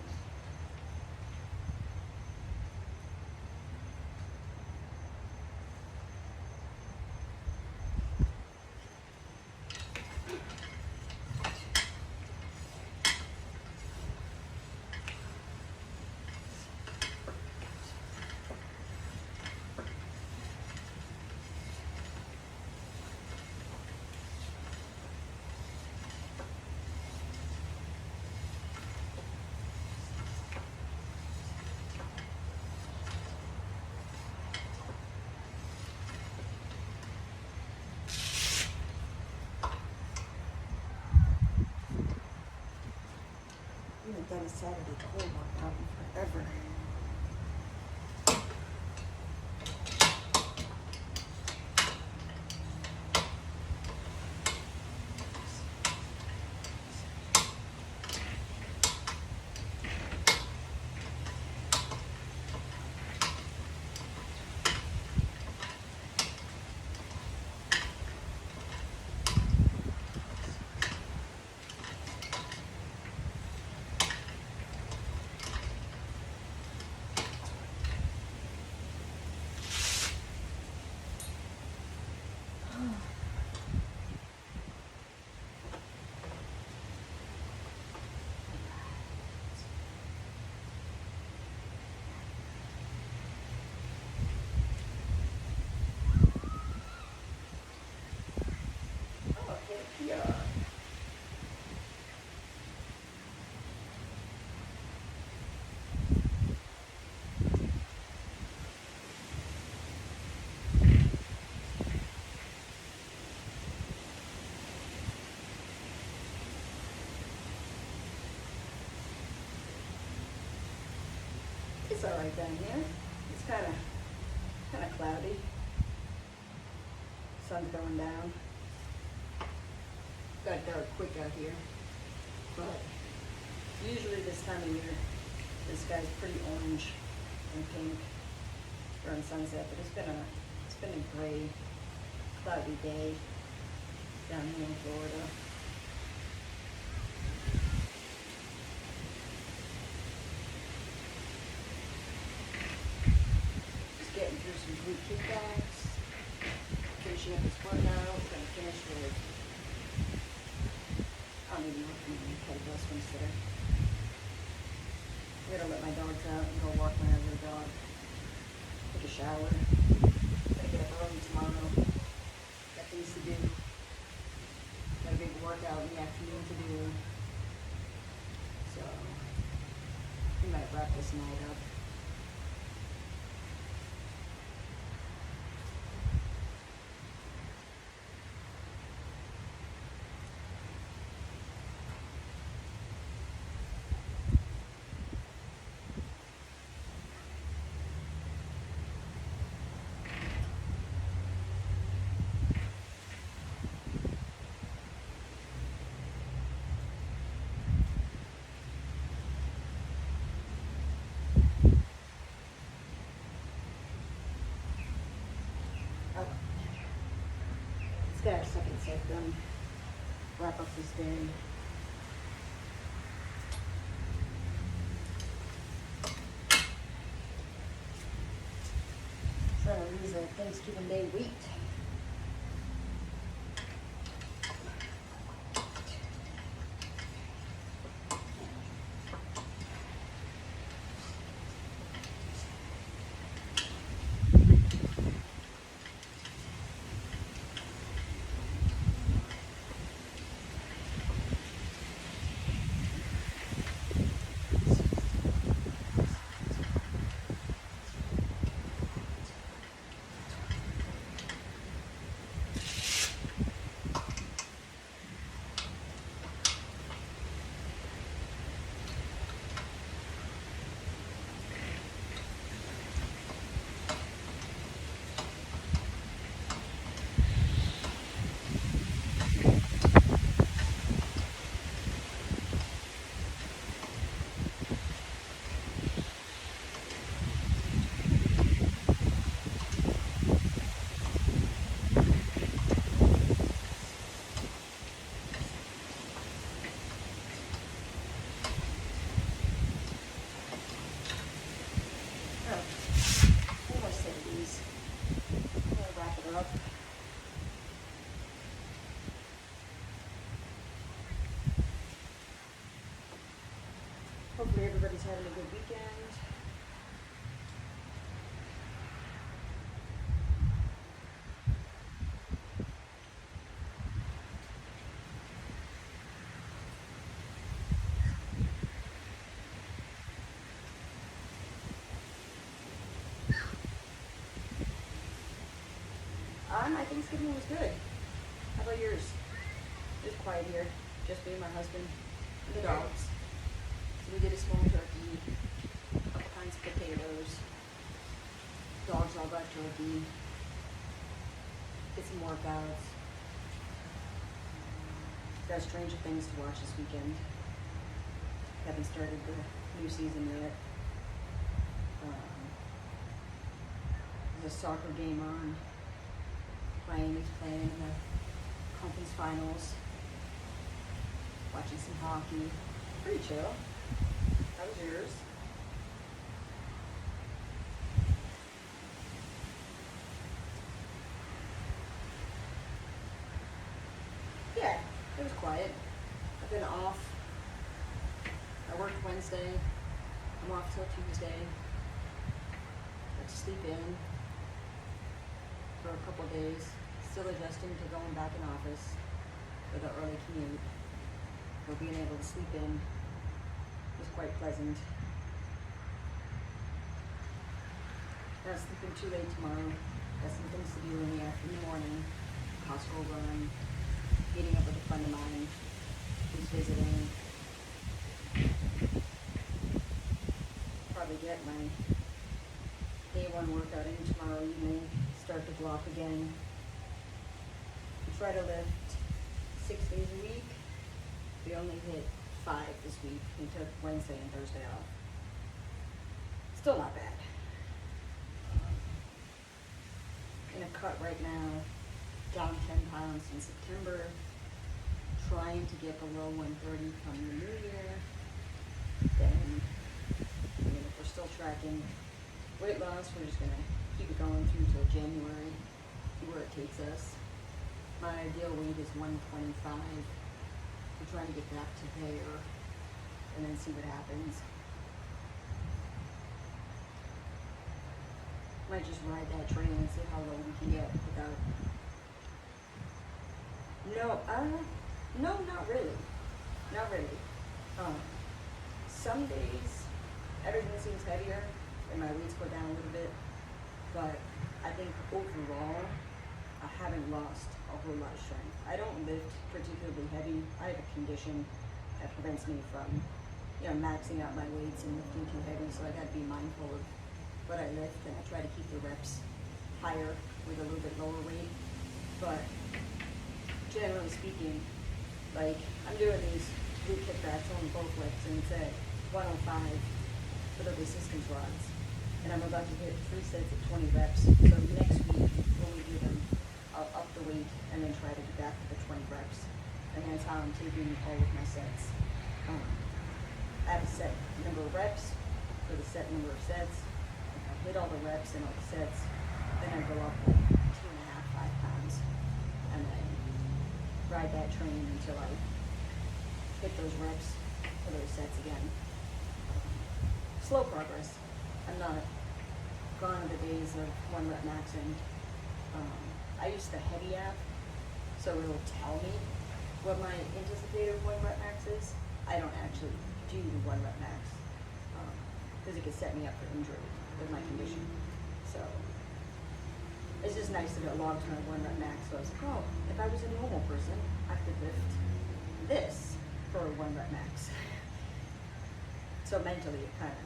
Saturday core workout in forever. Yeah. It's all right down here. It's kind of cloudy. Sun's going down. Got dark quick out here, but usually this time of year, the sky's pretty orange and pink during sunset. But it's been a gray, cloudy day down here in Florida. Just getting through some glute kickbacks, finishing up this workout. Gonna finish with, I don't even know if I'm going to kettlebell swings today. I'm gonna let my dogs out and go walk my other dog. Take a shower. Gotta get up early tomorrow. Got things to do. Got a big workout in the afternoon to do. So we might wrap this night up. Let's get our second set done. Wrap up this day. So these are Thanksgiving Day wheat. Hopefully everybody's having a good weekend. My Thanksgiving was good. How about yours? Just quiet here. Just me and my husband and the dogs. we did a small turkey, a couple kinds of potatoes. Dogs all got turkey. Did some workouts. Got Stranger Things to watch this weekend. Haven't started the new season yet. There's a soccer game on. Miami's playing in the conference finals. Watching some hockey. Pretty chill. How was yours? Yeah, it was quiet. I've been off. I worked Wednesday. I'm off till Tuesday. Got to sleep in for a couple of days. Still adjusting to going back in office with the early commute. But being able to sleep in was quite pleasant. Not sleeping too late tomorrow. Got some things to do in the morning. Costco run. Meeting up with a friend of mine who's visiting. Probably get my day one workout in tomorrow evening. Start the block again. Try to lift 6 days a week. We only hit 5 this week. We took Wednesday and Thursday off. Still not bad. In a cut right now, down 10 pounds in September. Trying to get below 130 come the new year. Then, if we're still tracking weight loss, we're just gonna keep it going through till January. See where it takes us. My ideal weight is 125. We're trying to get back to there and then see what happens. Might just ride that train and see how low we can get without. No, not really. Not really. Some days everything seems heavier and my weights go down a little bit, but I think overall I haven't lost a whole lot of strength. I don't lift particularly heavy. I have a condition that prevents me from, maxing out my weights and lifting too heavy, so I gotta be mindful of what I lift, and I try to keep the reps higher with a little bit lower weight. But generally speaking, like I'm doing these glute kickbacks on both lifts, and it's at 105 for the resistance rods, and I'm about to hit 3 sets of 20 reps. So next week when we do them, I'll up the weight and then try to get back to the 20 reps, and that's how I'm taking all of my sets. I have a set number of reps for the set number of sets. If I hit all the reps and all the sets, then I go up like 2.5, 5 pounds, and then ride that train until I hit those reps for those sets again. Slow progress. I'm not gone are the days of 1 rep maxing. I use the Heavy app, so it'll tell me what my anticipated 1 rep max is. I don't actually do the 1 rep max because it could set me up for injury with my condition. So it's just nice to get logged to my 1 rep max. So I was like, oh, if I was a normal person, I could lift this for a 1 rep max. So mentally, it kind of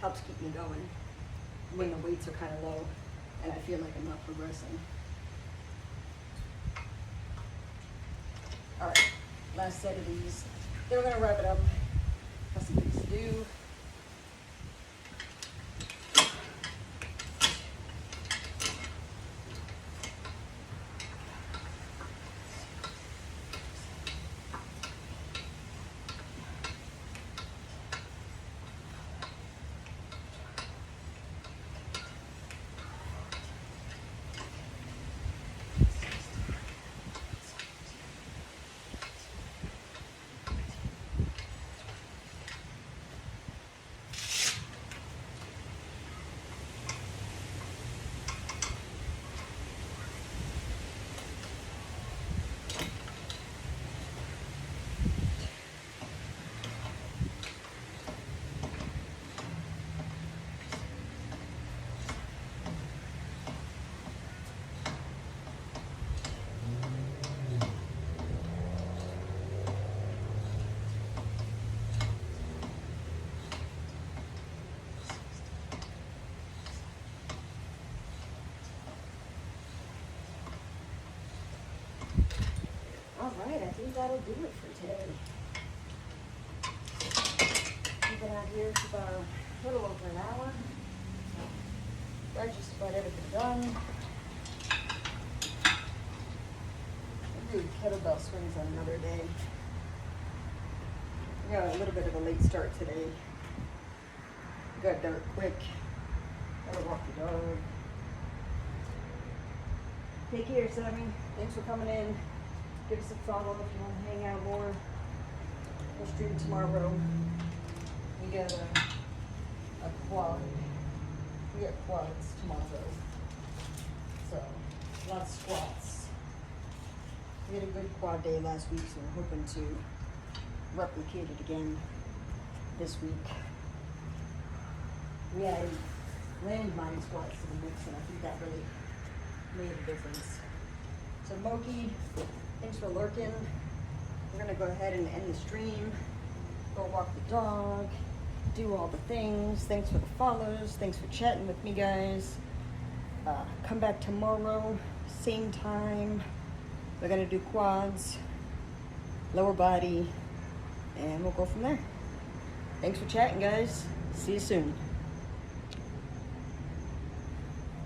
helps keep me going when the weights are kind of low and I feel like I'm not progressing. All right, last set of these. Then we're gonna wrap it up. Got some things to do. All right, I think that'll do it for today. We've been out here for about a little over an hour. Got just about everything done. I'll do kettlebell swings on another day. We got a little bit of a late start today. Got dark quick. Gotta walk the dog. Take care, Sammy. Thanks for coming in. Give us a follow if you want to hang out more. We'll stream tomorrow. We got a quad. We got quads tomorrow. So, lots of squats. We had a good quad day last week, so we're hoping to replicate it again this week. We added landmine squats to the mix, and I think that really made a difference. So Moki, thanks for lurking. We're gonna go ahead and end the stream. Go walk the dog, do all the things. Thanks for the follows. Thanks for chatting with me, guys. Come back tomorrow, same time. We're gonna do quads, lower body, and we'll go from there. Thanks for chatting, guys. See you soon.